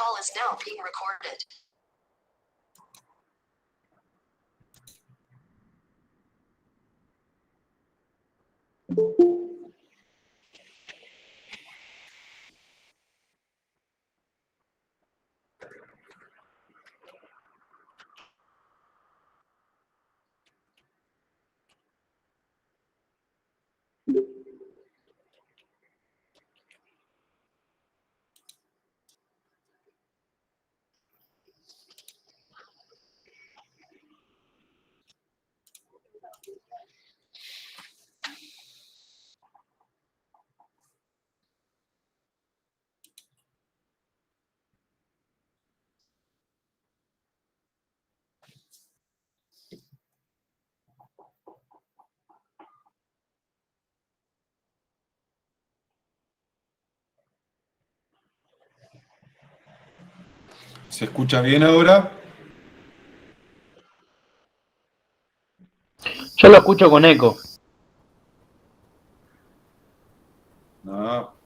call is now being recorded. ¿Se escucha bien ahora? Yo lo escucho con eco. No.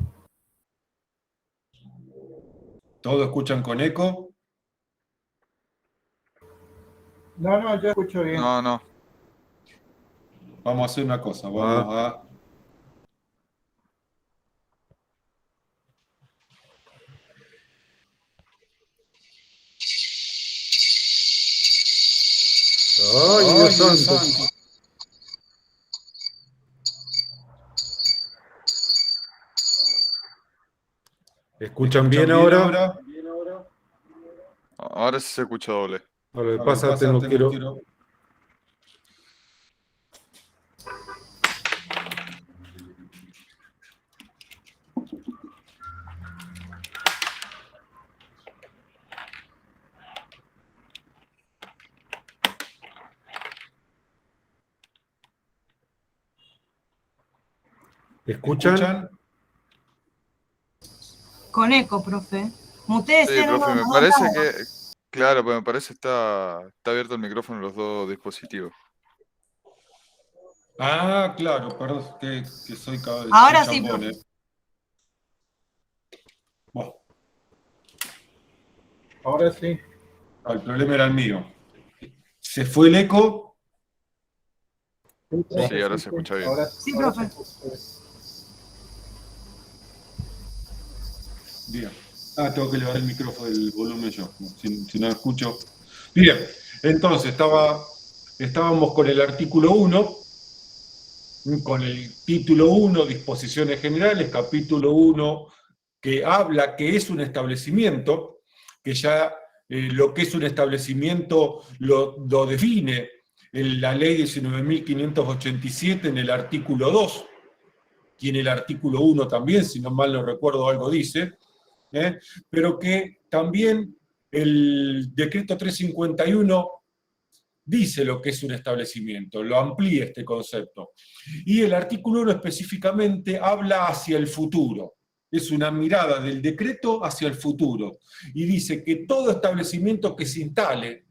¿Todos escuchan con eco? No, yo escucho bien. No. Vamos a hacer una cosa, vamos a... Ay, Dios santo. ¿Escuchan bien ahora? Ahora sí se escucha doble. Lo que pasa es que no quiero... ¿Escuchan? Con eco, profe. Mutee, Sí, profe, me parece que... Claro, pero me parece que está abierto el micrófono en los dos dispositivos. Ah, claro, perdón, que soy Ahora sí, chambón, profe. Bueno, Ahora sí. el problema era el mío. ¿Se fue el eco? Sí, ahora se escucha bien. Sí, profe. Bien. Tengo que elevar el micrófono del volumen yo, si no escucho. Bien, entonces estábamos con el artículo 1, con el título 1, disposiciones generales, capítulo 1, que habla que es un establecimiento, que ya lo que es un establecimiento lo define en la ley 19.587 en el artículo 2, y en el artículo 1 también, si no mal no recuerdo algo dice, pero que también el decreto 351 dice lo que es un establecimiento, lo amplía este concepto. Y el artículo 1 específicamente habla hacia el futuro. Es una mirada del decreto hacia el futuro. Y dice que todo establecimiento que se instale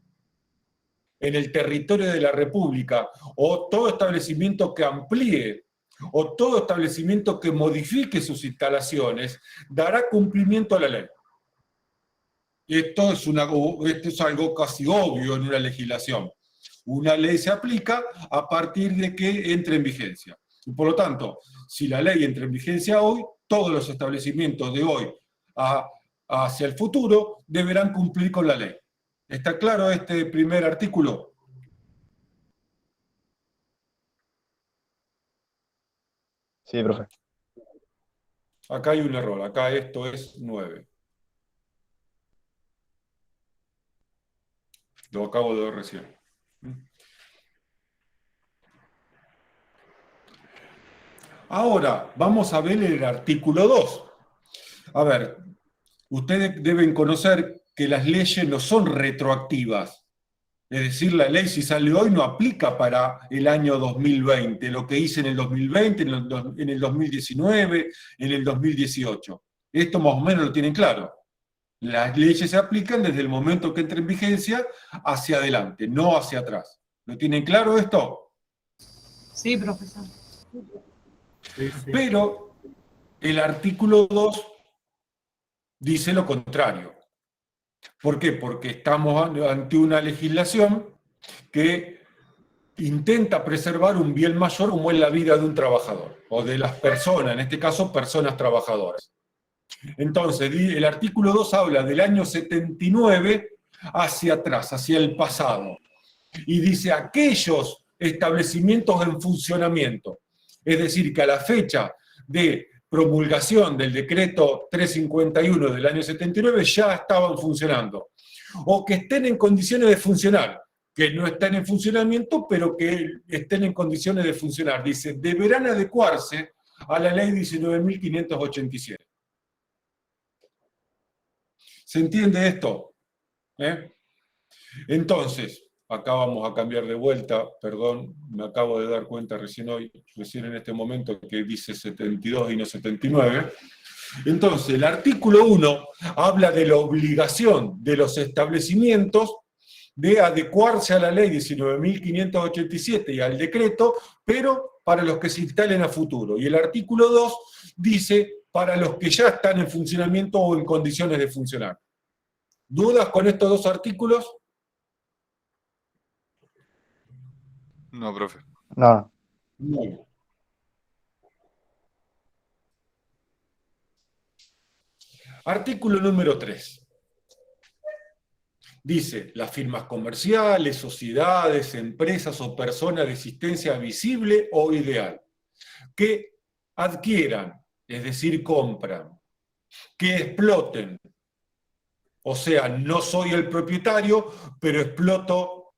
en el territorio de la República, o todo establecimiento que amplíe, o todo establecimiento que modifique sus instalaciones, dará cumplimiento a la ley. Esto es algo casi obvio en una legislación. Una ley se aplica a partir de que entre en vigencia. Y por lo tanto, si la ley entra en vigencia hoy, todos los establecimientos de hoy hacia el futuro deberán cumplir con la ley. ¿Está claro este primer artículo? Sí, profe. Acá hay un error, acá esto es 9. Lo acabo de ver recién. Ahora, vamos a ver el artículo 2. A ver, ustedes deben conocer que las leyes no son retroactivas. Es decir, la ley si sale hoy no aplica para el año 2020, lo que hice en el 2020, en el 2019, en el 2018. Esto más o menos lo tienen claro. Las leyes se aplican desde el momento que entra en vigencia hacia adelante, no hacia atrás. ¿Lo tienen claro esto? Sí, profesor. Sí. Pero el artículo 2 dice lo contrario. ¿Por qué? Porque estamos ante una legislación que intenta preservar un bien mayor como es la vida de un trabajador, o de las personas, en este caso personas trabajadoras. Entonces, el artículo 2 habla del año 79 hacia atrás, hacia el pasado, y dice aquellos establecimientos en funcionamiento, es decir, que a la fecha de promulgación del decreto 351 del año 79 ya estaban funcionando, o que estén en condiciones de funcionar, que no estén en funcionamiento, pero que estén en condiciones de funcionar. Dice, deberán adecuarse a la ley 19.587. ¿Se entiende esto? Entonces, acá vamos a cambiar de vuelta, perdón, me acabo de dar cuenta recién en este momento, que dice 72 y no 79. Entonces, el artículo 1 habla de la obligación de los establecimientos de adecuarse a la ley 19.587 y al decreto, pero para los que se instalen a futuro. Y el artículo 2 dice para los que ya están en funcionamiento o en condiciones de funcionar. ¿Dudas con estos dos artículos? No, profe. No. No. Artículo número 3. Dice, las firmas comerciales, sociedades, empresas o personas de existencia visible o ideal, que adquieran, es decir, compran, que exploten, o sea, no soy el propietario, pero exploto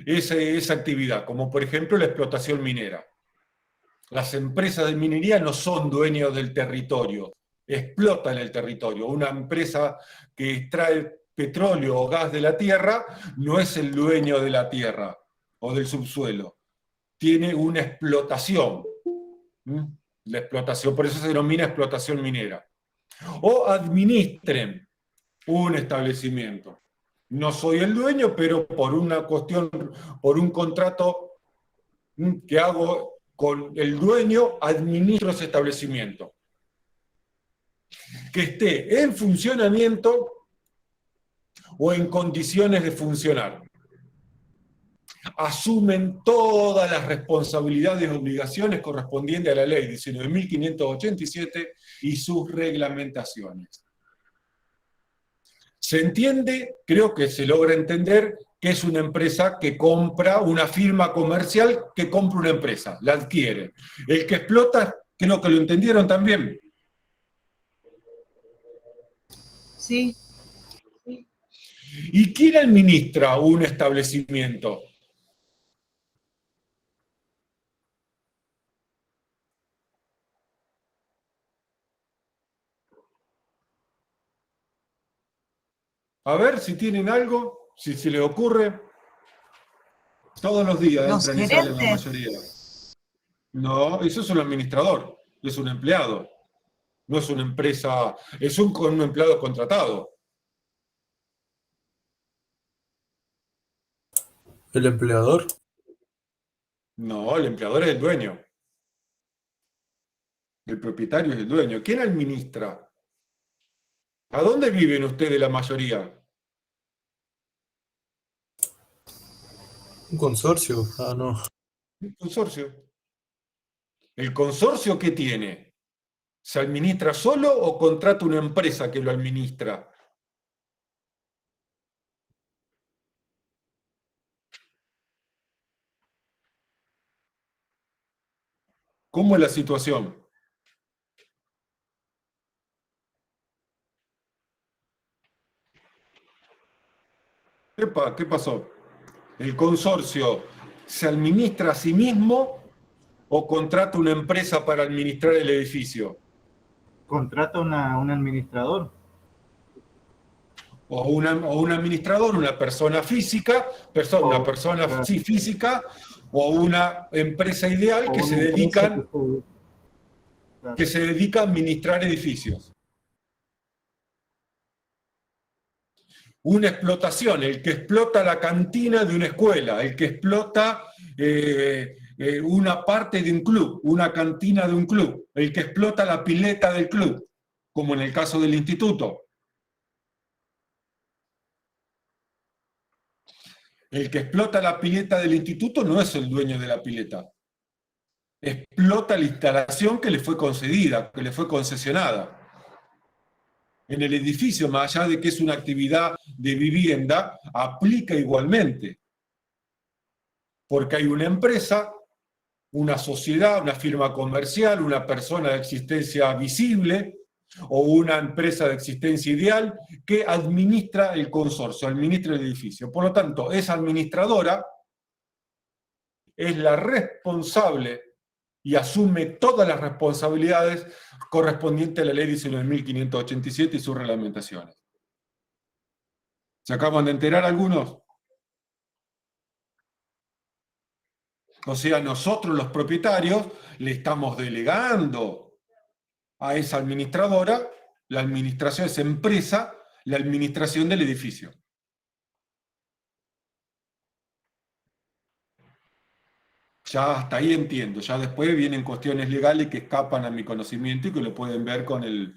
esa actividad, como por ejemplo la explotación minera. Las empresas de minería no son dueños del territorio, explotan el territorio. Una empresa que extrae petróleo o gas de la tierra no es el dueño de la tierra o del subsuelo. Tiene una explotación. La explotación, por eso se denomina explotación minera. O administren un establecimiento. No soy el dueño, pero por una cuestión, por un contrato que hago con el dueño, administro ese establecimiento. Que esté en funcionamiento o en condiciones de funcionar. Asumen todas las responsabilidades y obligaciones correspondientes a la ley 19.587 y sus reglamentaciones. ¿Se entiende? Creo que se logra entender que es una empresa que compra, una firma comercial que compra una empresa, la adquiere. El que explota, creo que lo entendieron también. Sí. ¿Y quién administra un establecimiento? A ver si tienen algo, si se les ocurre. Todos los días Los entran y salen la gerentes. mayoría. No, eso es un administrador, es un empleado. No es una empresa, es un empleado contratado. ¿El empleador? No, el empleador es el dueño. El propietario es el dueño. ¿Quién administra? ¿A dónde viven ustedes la mayoría? Un consorcio. Ah, no. Un consorcio. ¿El consorcio qué tiene? ¿Se administra solo o contrata una empresa que lo administra? ¿Cómo es la situación? ¿Qué pasó? ¿El consorcio se administra a sí mismo o contrata una empresa para administrar el edificio? Contrata un administrador. O un administrador, una persona física, una persona claro. sí, física, o una empresa ideal que se dedica a administrar edificios. Una explotación, el que explota la cantina de una escuela, el que explota una parte de un club, una cantina de un club, el que explota la pileta del club, como en el caso del instituto. El que explota la pileta del instituto no es el dueño de la pileta. Explota la instalación que le fue concedida, que le fue concesionada. En el edificio, más allá de que es una actividad de vivienda, aplica igualmente. Porque hay una empresa, una sociedad, una firma comercial, una persona de existencia visible o una empresa de existencia ideal que administra el consorcio, administra el edificio. Por lo tanto, esa administradora es la responsable y asume todas las responsabilidades correspondientes a la Ley 19.587 y sus reglamentaciones. ¿Se acaban de enterar algunos? O sea, nosotros los propietarios le estamos delegando a esa administradora, la administración, esa empresa, la administración del edificio. Ya hasta ahí entiendo, ya después vienen cuestiones legales que escapan a mi conocimiento y que lo pueden ver con el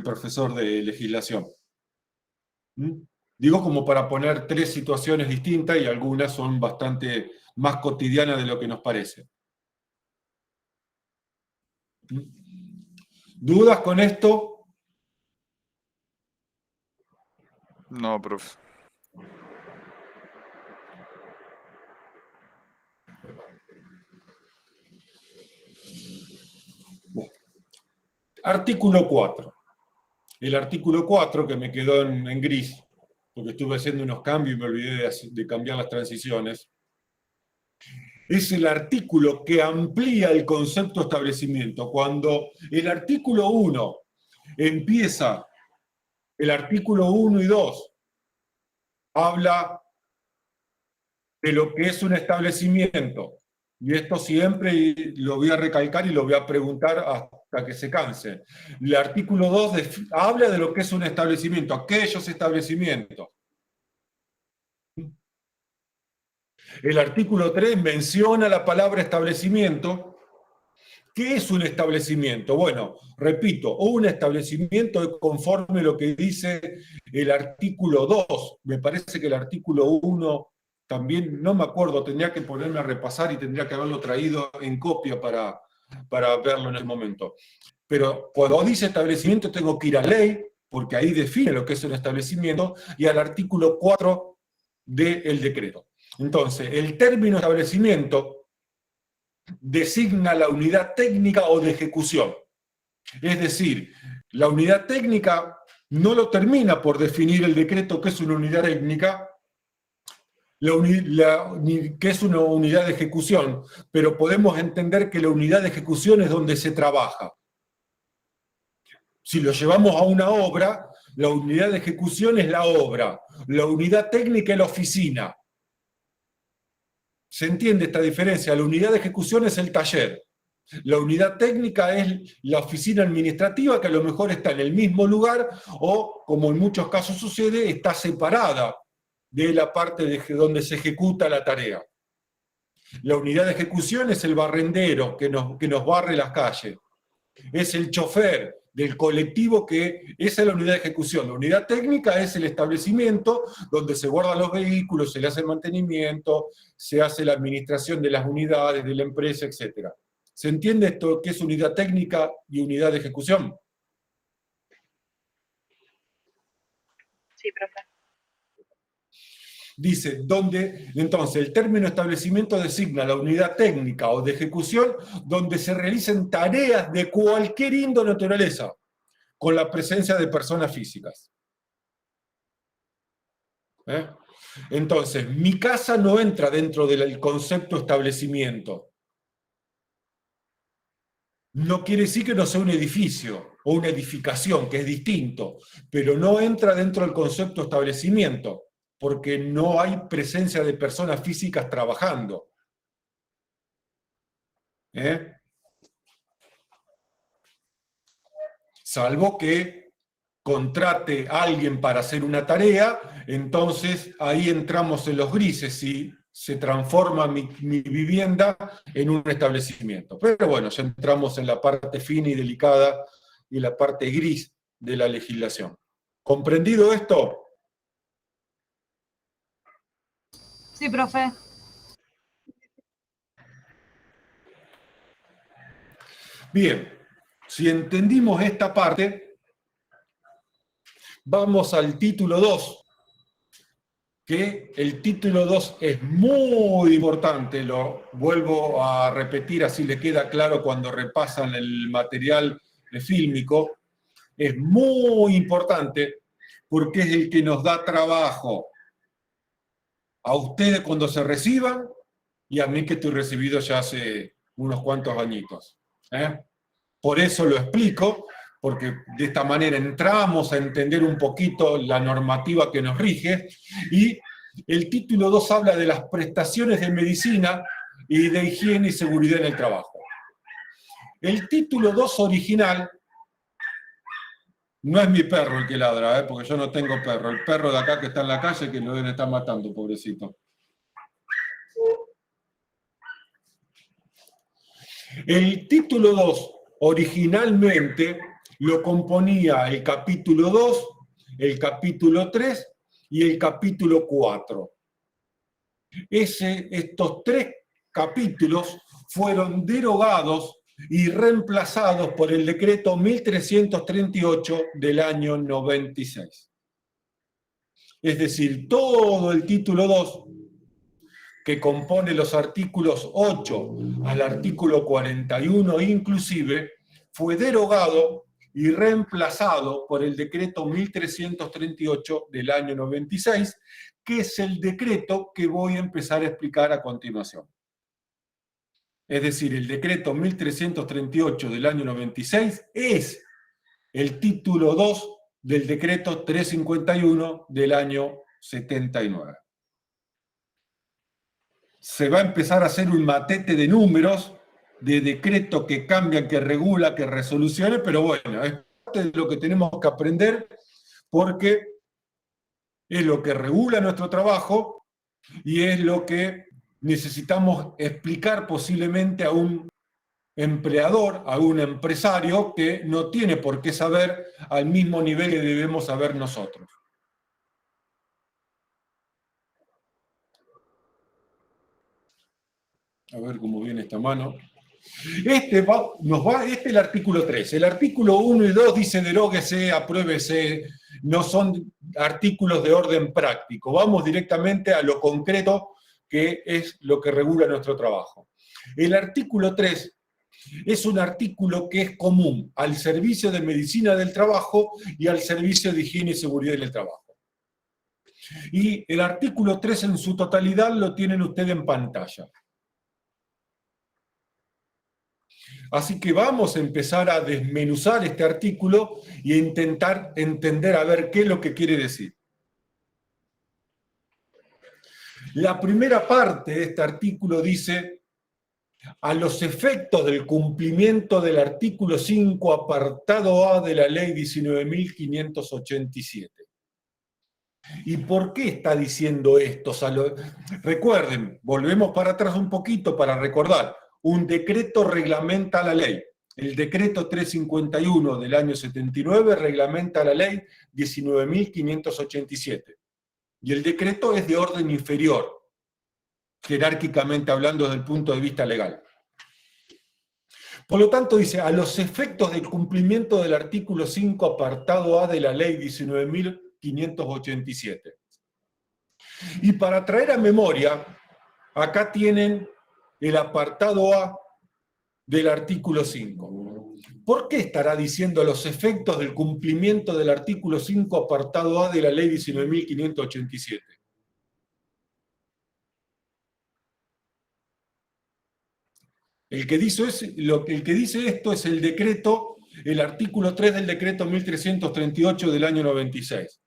profesor de legislación. ¿Mm? Digo como para poner 3 situaciones distintas y algunas son bastante más cotidianas de lo que nos parece. ¿Mm? ¿Dudas con esto? No, profe. Bueno. Artículo 4. El artículo 4, que me quedó en gris, porque estuve haciendo unos cambios y me olvidé de cambiar las transiciones, es el artículo que amplía el concepto de establecimiento. Cuando el artículo 1 empieza, el artículo 1 y 2 habla de lo que es un establecimiento, y esto siempre lo voy a recalcar y lo voy a preguntar hasta que se canse. El artículo 2 habla de lo que es un establecimiento, aquellos establecimientos. El artículo 3 menciona la palabra establecimiento. ¿Qué es un establecimiento? Bueno, repito, un establecimiento es conforme a lo que dice el artículo 2. Me parece que el artículo 1 también, no me acuerdo, tendría que ponerme a repasar y tendría que haberlo traído en copia para verlo en el momento. Pero cuando dice establecimiento tengo que ir a ley, porque ahí define lo que es un establecimiento, y al artículo 4 del decreto. Entonces, el término establecimiento designa la unidad técnica o de ejecución. Es decir, la unidad técnica no lo termina por definir el decreto que es una unidad técnica, que es una unidad de ejecución, pero podemos entender que la unidad de ejecución es donde se trabaja. Si lo llevamos a una obra, la unidad de ejecución es la obra, la unidad técnica es la oficina. ¿Se entiende esta diferencia? La unidad de ejecución es el taller. La unidad técnica es la oficina administrativa, que a lo mejor está en el mismo lugar o, como en muchos casos sucede, está separada de la parte donde se ejecuta la tarea. La unidad de ejecución es el barrendero que nos barre las calles. Es el chofer del colectivo esa es la unidad de ejecución. La unidad técnica es el establecimiento donde se guardan los vehículos, se le hace el mantenimiento, se hace la administración de las unidades, de la empresa, etc. ¿Se entiende esto qué es unidad técnica y unidad de ejecución? Sí, profe. Dice, entonces el término establecimiento designa la unidad técnica o de ejecución donde se realicen tareas de cualquier índole o naturaleza, con la presencia de personas físicas. Entonces, mi casa no entra dentro del concepto establecimiento. No quiere decir que no sea un edificio o una edificación, que es distinto, pero no entra dentro del concepto establecimiento, porque no hay presencia de personas físicas trabajando. Salvo que contrate a alguien para hacer una tarea, entonces ahí entramos en los grises y se transforma mi vivienda en un establecimiento. Pero bueno, ya entramos en la parte fina y delicada y la parte gris de la legislación. ¿Comprendido esto? Sí, profe. Bien, si entendimos esta parte, vamos al título 2, que el título 2 es muy importante, lo vuelvo a repetir así le queda claro cuando repasan el material fílmico, es muy importante porque es el que nos da trabajo a ustedes cuando se reciban y a mí que estoy recibido ya hace unos cuantos añitos. Por eso lo explico, porque de esta manera entramos a entender un poquito la normativa que nos rige, y el título 2 habla de las prestaciones de medicina y de higiene y seguridad en el trabajo. El título 2 original no es mi perro el que ladra, porque yo no tengo perro. El perro de acá que está en la calle que lo deben estar matando, pobrecito. El título 2 originalmente lo componía el capítulo 2, el capítulo 3 y el capítulo 4. Estos 3 capítulos fueron derogados y reemplazados por el decreto 1338 del año 96. Es decir, todo el título 2, que compone los artículos 8 al artículo 41 inclusive, fue derogado y reemplazado por el decreto 1338 del año 96, que es el decreto que voy a empezar a explicar a continuación. Es decir, el decreto 1338 del año 96 es el título 2 del decreto 351 del año 79. Se va a empezar a hacer un matete de números, de decreto que cambian, que regula, que resolucione, pero bueno, es parte de lo que tenemos que aprender porque es lo que regula nuestro trabajo y es lo que necesitamos explicar posiblemente a un empleador, a un empresario que no tiene por qué saber al mismo nivel que debemos saber nosotros. A ver cómo viene esta mano. Este es el artículo 3. El artículo 1 y 2 dice deróguese, apruébese, no son artículos de orden práctico. Vamos directamente a lo concreto, que es lo que regula nuestro trabajo. El artículo 3 es un artículo que es común al servicio de medicina del trabajo y al servicio de higiene y seguridad del trabajo. Y el artículo 3 en su totalidad lo tienen ustedes en pantalla. Así que vamos a empezar a desmenuzar este artículo y a intentar entender a ver qué es lo que quiere decir. La primera parte de este artículo dice: a los efectos del cumplimiento del artículo 5, apartado A de la Ley 19.587. ¿Y por qué está diciendo esto? Recuerden, volvemos para atrás un poquito para recordar. Un decreto reglamenta la ley. El decreto 351 del año 79 reglamenta la ley 19.587. Y el decreto es de orden inferior, jerárquicamente hablando desde el punto de vista legal. Por lo tanto, dice, a los efectos del cumplimiento del artículo 5, apartado A de la ley 19.587. Y para traer a memoria, acá tienen el apartado A del artículo 5. ¿Por qué estará diciendo los efectos del cumplimiento del artículo 5, apartado A de la ley 19.587? El que dice esto es el decreto, el artículo 3 del decreto 1338 del año 96.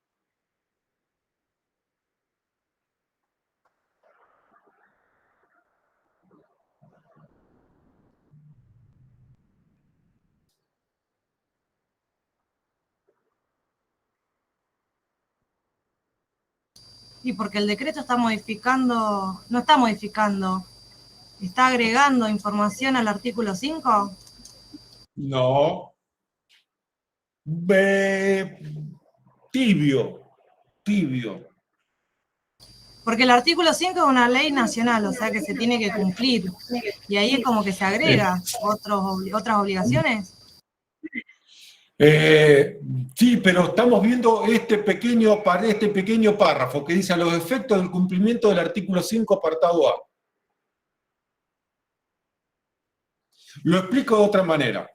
Y porque el decreto está modificando, no está modificando, está agregando información al artículo 5. No. Tibio. Porque el artículo 5 es una ley nacional, o sea que se tiene que cumplir. Y ahí es como que se agrega otras obligaciones. Sí, pero estamos viendo este pequeño párrafo que dice a los efectos del cumplimiento del artículo 5, apartado A. Lo explico de otra manera.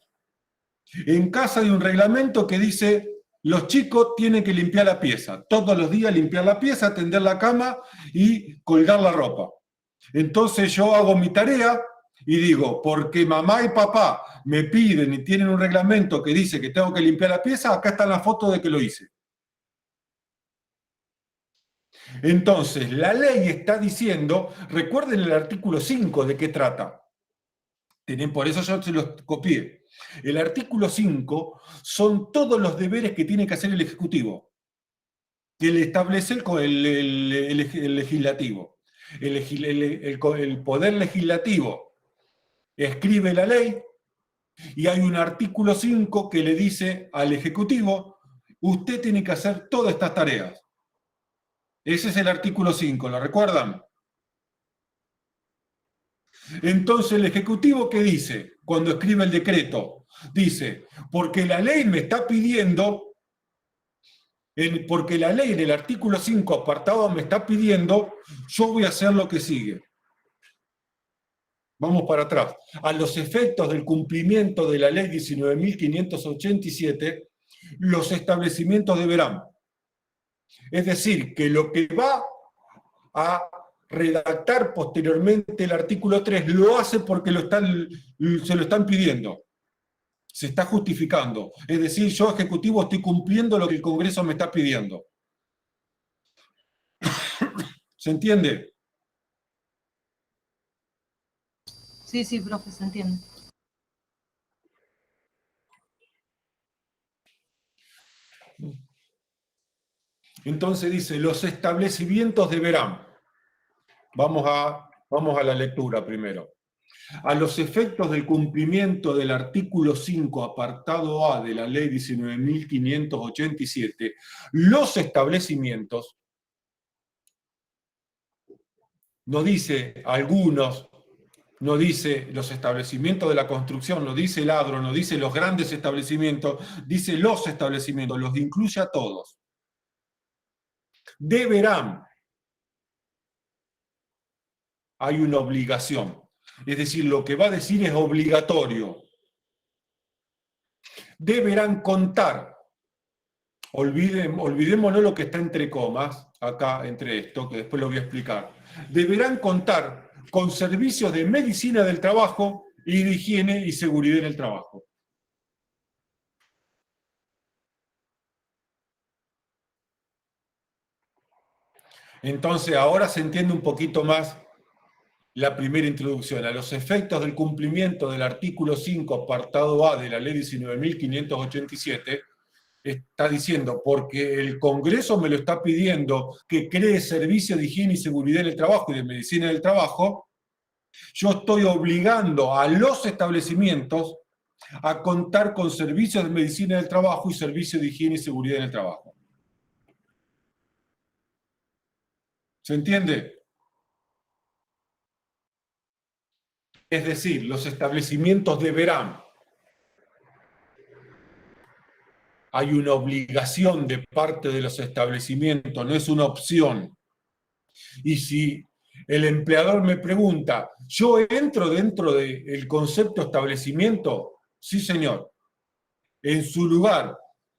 En casa hay un reglamento que dice, los chicos tienen que limpiar la pieza. Todos los días limpiar la pieza, tender la cama y colgar la ropa. Entonces yo hago mi tarea y digo, porque mamá y papá me piden y tienen un reglamento que dice que tengo que limpiar la pieza, acá está la foto de que lo hice. Entonces, la ley está diciendo, recuerden el artículo 5 de qué trata. Por eso yo se los copié. El artículo 5 son todos los deberes que tiene que hacer el Ejecutivo, que le establece el Legislativo. El Poder Legislativo escribe la ley y hay un artículo 5 que le dice al Ejecutivo, usted tiene que hacer todas estas tareas. Ese es el artículo 5, ¿lo recuerdan? Entonces el Ejecutivo, ¿qué dice cuando escribe el decreto? Dice, porque la ley me está pidiendo, porque la ley en el artículo 5 apartado me está pidiendo, yo voy a hacer lo que sigue. Vamos para atrás. A los efectos del cumplimiento de la ley 19.587, los establecimientos deberán. Es decir, que lo que va a redactar posteriormente el artículo 3 lo hace porque se lo están pidiendo. Se está justificando. Es decir, yo, Ejecutivo, estoy cumpliendo lo que el Congreso me está pidiendo. ¿Se entiende? Sí, profe, se entiende. Entonces dice, los establecimientos deberán. Vamos a la lectura primero. A los efectos del cumplimiento del artículo 5, apartado A de la ley 19.587, los establecimientos, no dice algunos, no dice los establecimientos de la construcción, no dice el agro, no dice los grandes establecimientos, dice los establecimientos, los incluye a todos. Deberán. Hay una obligación. Es decir, lo que va a decir es obligatorio. Deberán contar. Olvidémonos lo que está entre comas, acá entre esto, que después lo voy a explicar. Deberán contar con servicios de medicina del trabajo y de higiene y seguridad en el trabajo. Entonces, ahora se entiende un poquito más la primera introducción. A los efectos del cumplimiento del artículo 5, apartado A de la ley 19.587, está diciendo, porque el Congreso me lo está pidiendo que cree servicios de higiene y seguridad en el trabajo y de medicina del trabajo, yo estoy obligando a los establecimientos a contar con servicios de medicina del trabajo y servicios de higiene y seguridad en el trabajo. ¿Se entiende? Es decir, los establecimientos deberán. Hay una obligación de parte de los establecimientos, no es una opción. Y si el empleador me pregunta, ¿yo entro dentro del concepto establecimiento? Sí, señor. En su lugar,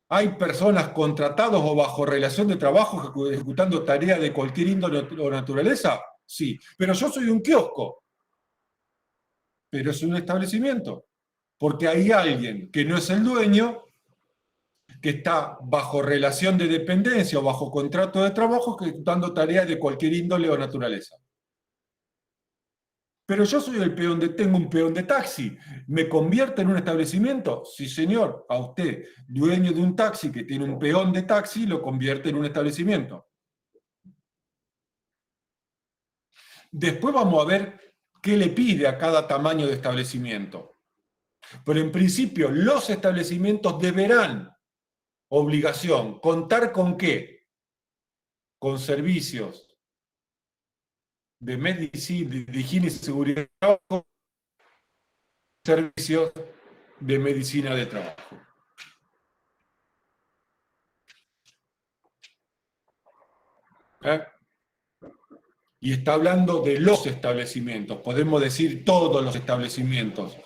¿hay personas contratadas o bajo relación de trabajo ejecutando tareas de cualquier índole o naturaleza? Sí. Pero yo soy un kiosco. Pero es un establecimiento. Porque hay alguien que no es el dueño, que está bajo relación de dependencia o bajo contrato de trabajo ejecutando tareas de cualquier índole o naturaleza. Pero yo soy tengo un peón de taxi. ¿Me convierte en un establecimiento? Sí, señor. A usted, dueño de un taxi que tiene un peón de taxi, lo convierte en un establecimiento. Después vamos a ver qué le pide a cada tamaño de establecimiento. Pero en principio, los establecimientos deberán, obligación, ¿contar con qué? Con servicios de medicina, de higiene y seguridad del trabajo, servicios de medicina de trabajo. Y está hablando de los establecimientos, podemos decir todos los establecimientos,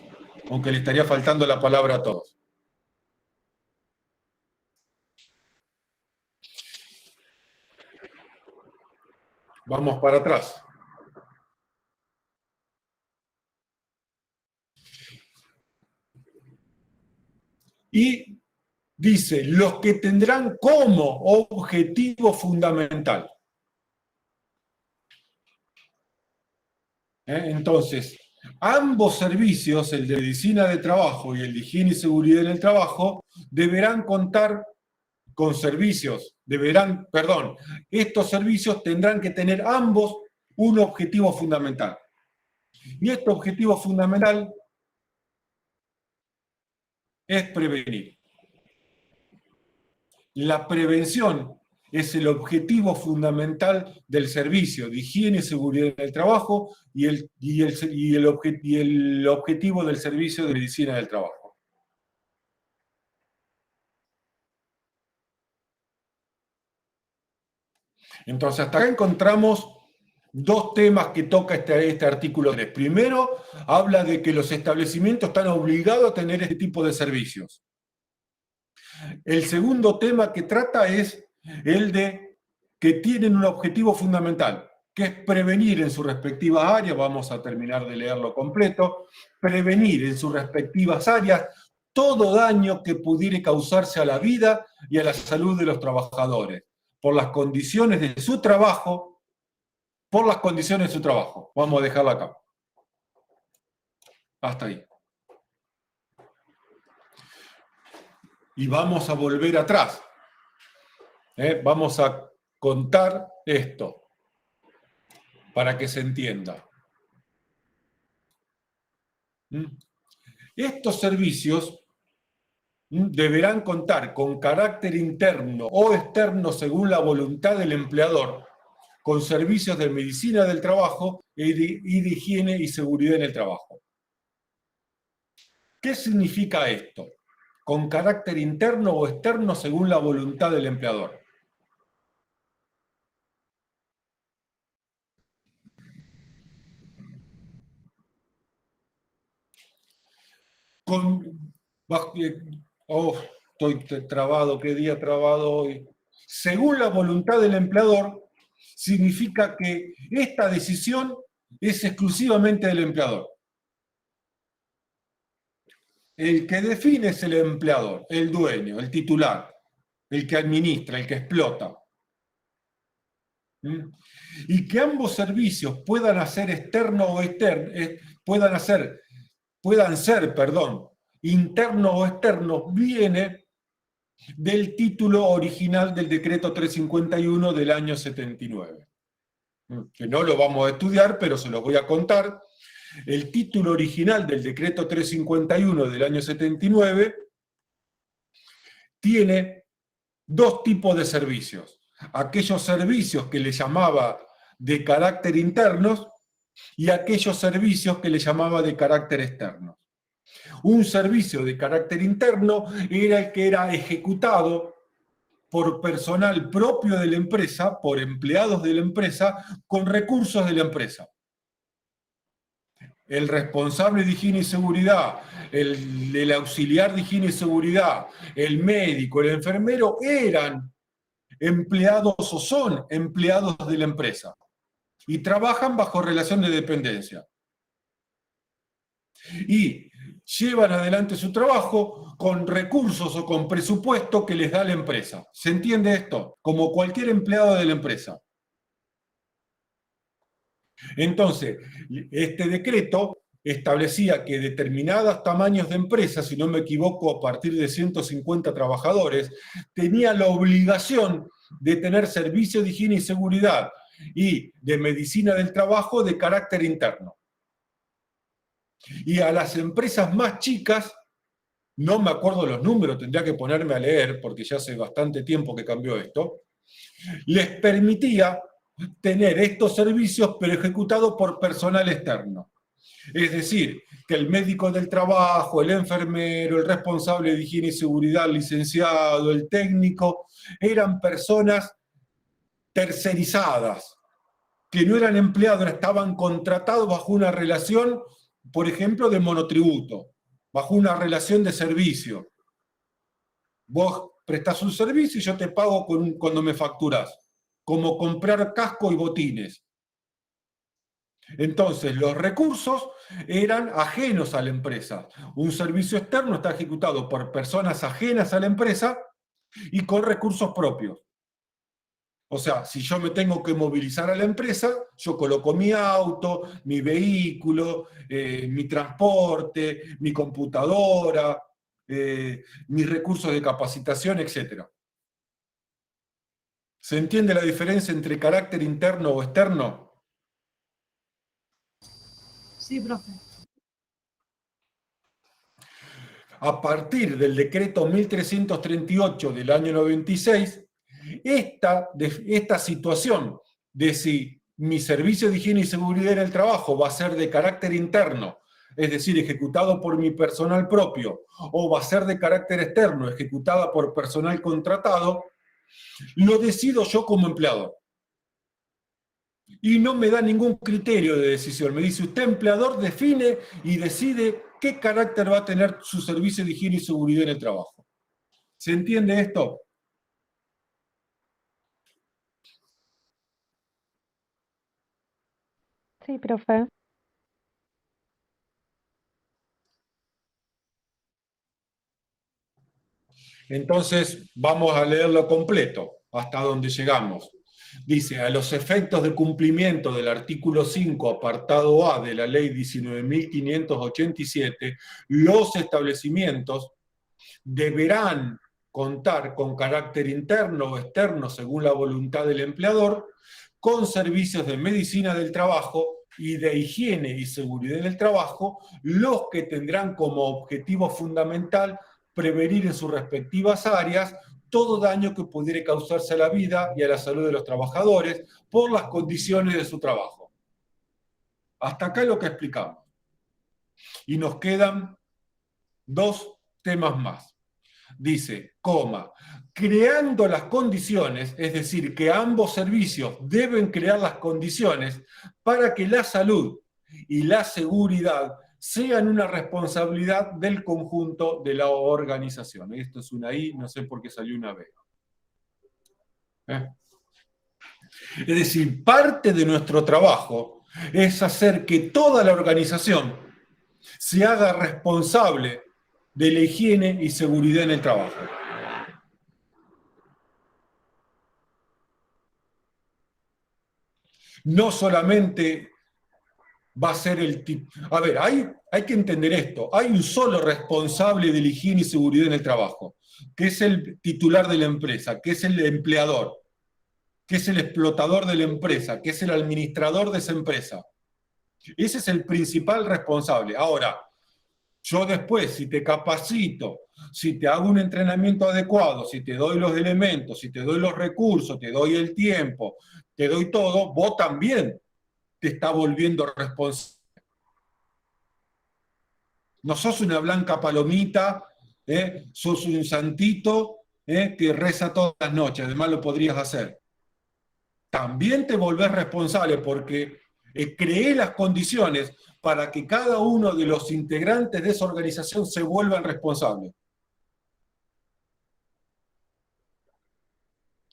aunque le estaría faltando la palabra a todos. Vamos para atrás. Y dice, los que tendrán como objetivo fundamental. Entonces, ambos servicios, el de medicina de trabajo y el de higiene y seguridad en el trabajo, deberán contar con servicios, estos servicios tendrán que tener ambos un objetivo fundamental. Y este objetivo fundamental es prevenir. La prevención es el objetivo fundamental del servicio de higiene y seguridad en el trabajo y el objetivo del servicio de medicina del trabajo. Entonces, hasta acá encontramos dos temas que toca este artículo 3. Primero, habla de que los establecimientos están obligados a tener este tipo de servicios. El segundo tema que trata es el de que tienen un objetivo fundamental, que es prevenir en sus respectivas áreas, vamos a terminar de leerlo completo, prevenir en sus respectivas áreas todo daño que pudiera causarse a la vida y a la salud de los trabajadores, por las condiciones de su trabajo, Vamos a dejarla acá. Hasta ahí. Y vamos a volver atrás. Vamos a contar esto, para que se entienda. Estos servicios deberán contar con carácter interno o externo según la voluntad del empleador, con servicios de medicina del trabajo y de higiene y seguridad en el trabajo. ¿Qué significa esto? Con carácter interno o externo según la voluntad del empleador. Estoy trabado, qué día trabado hoy. Según la voluntad del empleador, significa que esta decisión es exclusivamente del empleador. El que define es el empleador, el dueño, el titular, el que administra, el que explota. Y que ambos servicios puedan ser externos o externos, puedan ser, internos o externos, viene del título original del decreto 351 del año 79. Que no lo vamos a estudiar, pero se los voy a contar. El título original del decreto 351 del año 79 tiene dos tipos de servicios. Aquellos servicios que le llamaba de carácter internos y aquellos servicios que le llamaba de carácter externo. Un servicio de carácter interno era el que era ejecutado por personal propio de la empresa, por empleados de la empresa, con recursos de la empresa. El responsable de higiene y seguridad, el auxiliar de higiene y seguridad, el médico, el enfermero, eran empleados o son empleados de la empresa y trabajan bajo relación de dependencia. Y llevan adelante su trabajo con recursos o con presupuesto que les da la empresa. ¿Se entiende esto? Como cualquier empleado de la empresa. Entonces, este decreto establecía que determinados tamaños de empresas, si no me equivoco, a partir de 150 trabajadores, tenía la obligación de tener servicios de higiene y seguridad y de medicina del trabajo de carácter interno. Y a las empresas más chicas, no me acuerdo los números, tendría que ponerme a leer, porque ya hace bastante tiempo que cambió esto, les permitía tener estos servicios, pero ejecutados por personal externo. Es decir, que el médico del trabajo, el enfermero, el responsable de higiene y seguridad, el licenciado, el técnico, eran personas tercerizadas, que no eran empleados, estaban contratados bajo una relación, por ejemplo, de monotributo, bajo una relación de servicio. Vos prestás un servicio y yo te pago cuando me facturás, como comprar casco y botines. Entonces, los recursos eran ajenos a la empresa. Un servicio externo está ejecutado por personas ajenas a la empresa y con recursos propios. O sea, si yo me tengo que movilizar a la empresa, yo coloco mi auto, mi vehículo, mi transporte, mi computadora, mis recursos de capacitación, etc. ¿Se entiende la diferencia entre carácter interno o externo? Sí, profe. A partir del decreto 1338 del año 96, esta situación de si mi servicio de higiene y seguridad en el trabajo va a ser de carácter interno, es decir, ejecutado por mi personal propio, o va a ser de carácter externo, ejecutada por personal contratado, lo decido yo como empleador. Y no me da ningún criterio de decisión. Me dice, usted empleador define y decide qué carácter va a tener su servicio de higiene y seguridad en el trabajo. ¿Se entiende esto? Sí, profe. Entonces, vamos a leerlo completo, hasta donde llegamos. Dice, a los efectos de cumplimiento del artículo 5, apartado A de la ley 19.587, los establecimientos deberán contar con carácter interno o externo, según la voluntad del empleador, con servicios de medicina del trabajo y de higiene y seguridad en el trabajo, los que tendrán como objetivo fundamental prevenir en sus respectivas áreas todo daño que pudiera causarse a la vida y a la salud de los trabajadores por las condiciones de su trabajo. Hasta acá lo que explicamos. Y nos quedan dos temas más. Dice, creando las condiciones, es decir, que ambos servicios deben crear las condiciones para que la salud y la seguridad sean una responsabilidad del conjunto de la organización. Esto es una I, no sé por qué salió una B. Es decir, parte de nuestro trabajo es hacer que toda la organización se haga responsable de la higiene y seguridad en el trabajo. No solamente va a ser el tipo... A ver, hay que entender esto. Hay un solo responsable de la higiene y seguridad en el trabajo, que es el titular de la empresa, que es el empleador, que es el explotador de la empresa, que es el administrador de esa empresa. Ese es el principal responsable. Ahora, yo después, si te capacito, si te hago un entrenamiento adecuado, si te doy los elementos, si te doy los recursos, te doy el tiempo, te doy todo, vos también te está volviendo responsable. No sos una blanca palomita, sos un santito que reza todas las noches, además lo podrías hacer. También te volvés responsable porque creé las condiciones para que cada uno de los integrantes de esa organización se vuelvan responsables.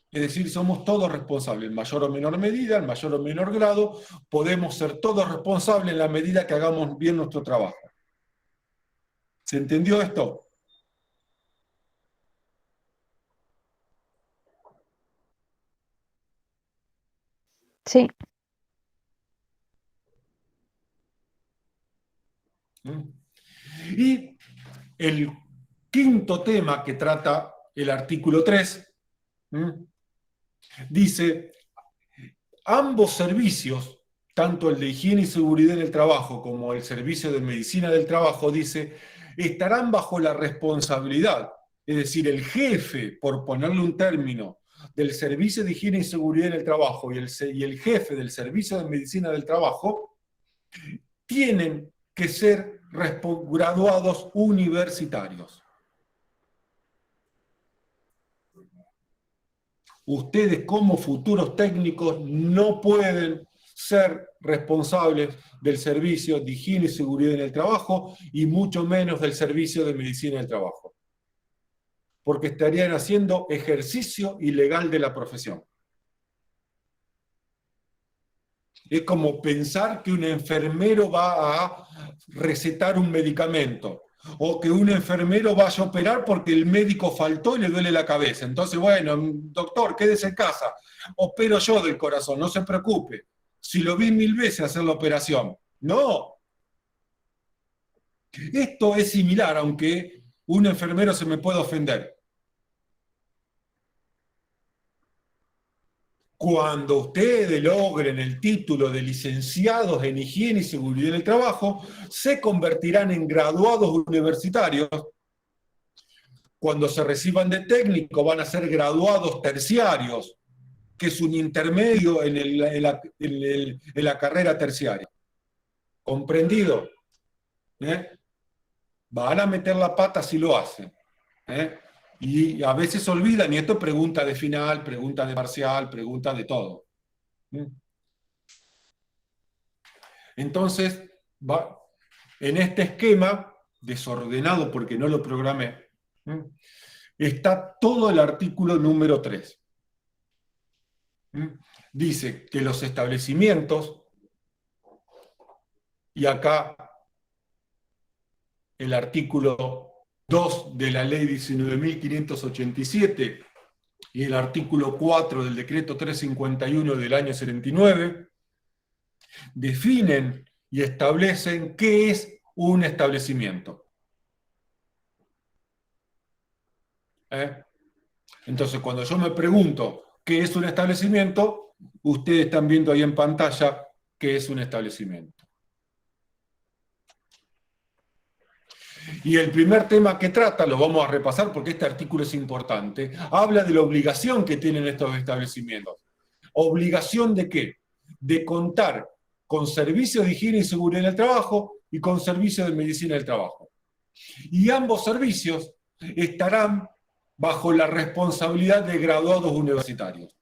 Es decir, somos todos responsables, en mayor o menor medida, en mayor o menor grado, podemos ser todos responsables en la medida que hagamos bien nuestro trabajo. ¿Se entendió esto? Sí. Y el quinto tema que trata el artículo 3, dice, ambos servicios, tanto el de higiene y seguridad en el trabajo como el servicio de medicina del trabajo, dice, estarán bajo la responsabilidad, es decir, el jefe, por ponerle un término, del Servicio de Higiene y Seguridad en el Trabajo y el jefe del Servicio de Medicina del Trabajo tienen que ser graduados universitarios. Ustedes como futuros técnicos no pueden ser responsables del servicio de higiene y seguridad en el trabajo y mucho menos del servicio de medicina del trabajo. Porque estarían haciendo ejercicio ilegal de la profesión. Es como pensar que un enfermero va a recetar un medicamento, o que un enfermero vaya a operar porque el médico faltó y le duele la cabeza. Entonces, bueno, doctor, quédese en casa, opero yo del corazón, no se preocupe. Si lo vi 1000 veces hacer la operación. No. Esto es similar, aunque un enfermero se me pueda ofender. Cuando ustedes logren el título de licenciados en higiene y seguridad en el trabajo, se convertirán en graduados universitarios. Cuando se reciban de técnico, van a ser graduados terciarios, que es un intermedio en la carrera terciaria. ¿Comprendido? Van a meter la pata si lo hacen. Y a veces se olvidan, y esto es pregunta de final, pregunta de parcial, pregunta de todo. Entonces, en este esquema, desordenado porque no lo programé, está todo el artículo número 3. Dice que los establecimientos, y acá el artículo 2 de la ley 19.587 y el artículo 4 del decreto 351 del año 79, definen y establecen qué es un establecimiento. Entonces, cuando yo me pregunto qué es un establecimiento, ustedes están viendo ahí en pantalla qué es un establecimiento. Y el primer tema que trata, lo vamos a repasar porque este artículo es importante, habla de la obligación que tienen estos establecimientos. ¿Obligación de qué? De contar con servicios de higiene y seguridad en el trabajo y con servicios de medicina del trabajo. Y ambos servicios estarán bajo la responsabilidad de graduados universitarios.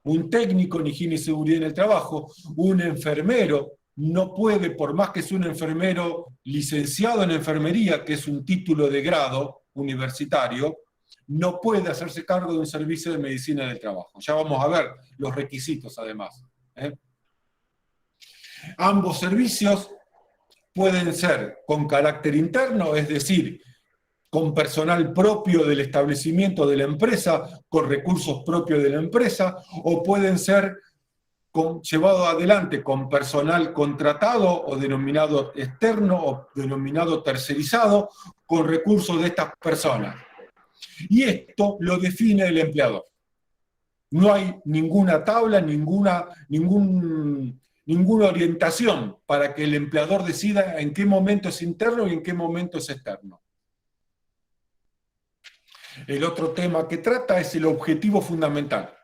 Un técnico en higiene y seguridad en el trabajo, un enfermero, no puede, por más que sea un enfermero licenciado en enfermería, que es un título de grado universitario, no puede hacerse cargo de un servicio de medicina del trabajo. Ya vamos a ver los requisitos además. Ambos servicios pueden ser con carácter interno, es decir, con personal propio del establecimiento de la empresa, con recursos propios de la empresa, o pueden ser llevado adelante con personal contratado o denominado externo o denominado tercerizado con recursos de estas personas. Y esto lo define el empleador. No hay ninguna tabla, ninguna orientación para que el empleador decida en qué momento es interno y en qué momento es externo. El otro tema que trata es el objetivo fundamental.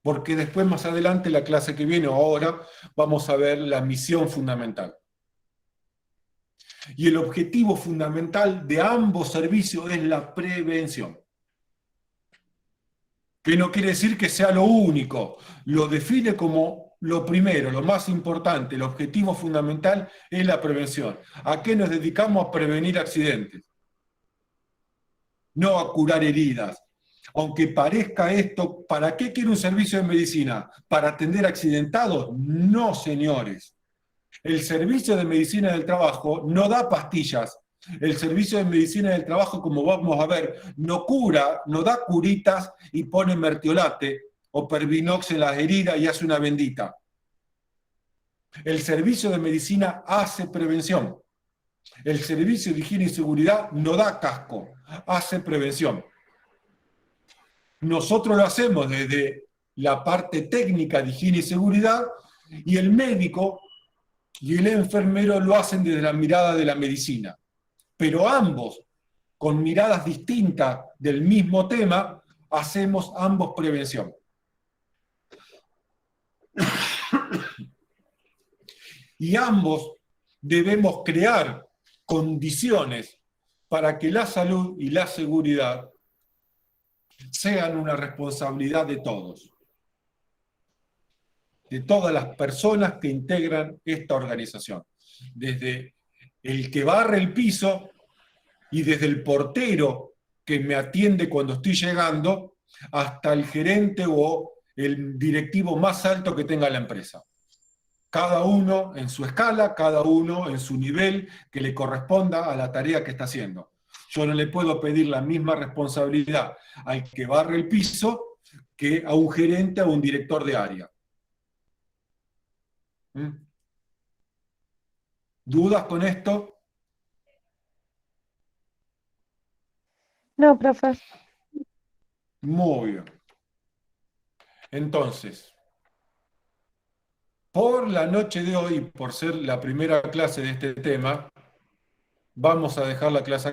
Porque después, más adelante, la clase que viene, o ahora, vamos a ver la misión fundamental. Y el objetivo fundamental de ambos servicios es la prevención. Que no quiere decir que sea lo único, lo define como lo primero, lo más importante, el objetivo fundamental es la prevención. ¿A qué nos dedicamos? A prevenir accidentes, no a curar heridas. Aunque parezca esto, ¿para qué quiere un servicio de medicina? ¿Para atender accidentados? No, señores. El servicio de medicina del trabajo no da pastillas. El servicio de medicina del trabajo, como vamos a ver, no cura, no da curitas y pone mertiolate o Pervinox en las heridas y hace una bendita. El servicio de medicina hace prevención. El servicio de higiene y seguridad no da casco, hace prevención. Nosotros lo hacemos desde la parte técnica de higiene y seguridad, y el médico y el enfermero lo hacen desde la mirada de la medicina. Pero ambos, con miradas distintas del mismo tema, hacemos ambos prevención. Y ambos debemos crear condiciones para que la salud y la seguridad sean una responsabilidad de todos, de todas las personas que integran esta organización, desde el que barre el piso y desde el portero que me atiende cuando estoy llegando, hasta el gerente o el directivo más alto que tenga la empresa. Cada uno en su escala, cada uno en su nivel que le corresponda a la tarea que está haciendo. Yo no le puedo pedir la misma responsabilidad al que barre el piso que a un gerente o a un director de área. ¿Mm? ¿Dudas con esto? No, profe. Muy bien. Entonces, por la noche de hoy, por ser la primera clase de este tema, vamos a dejar la clase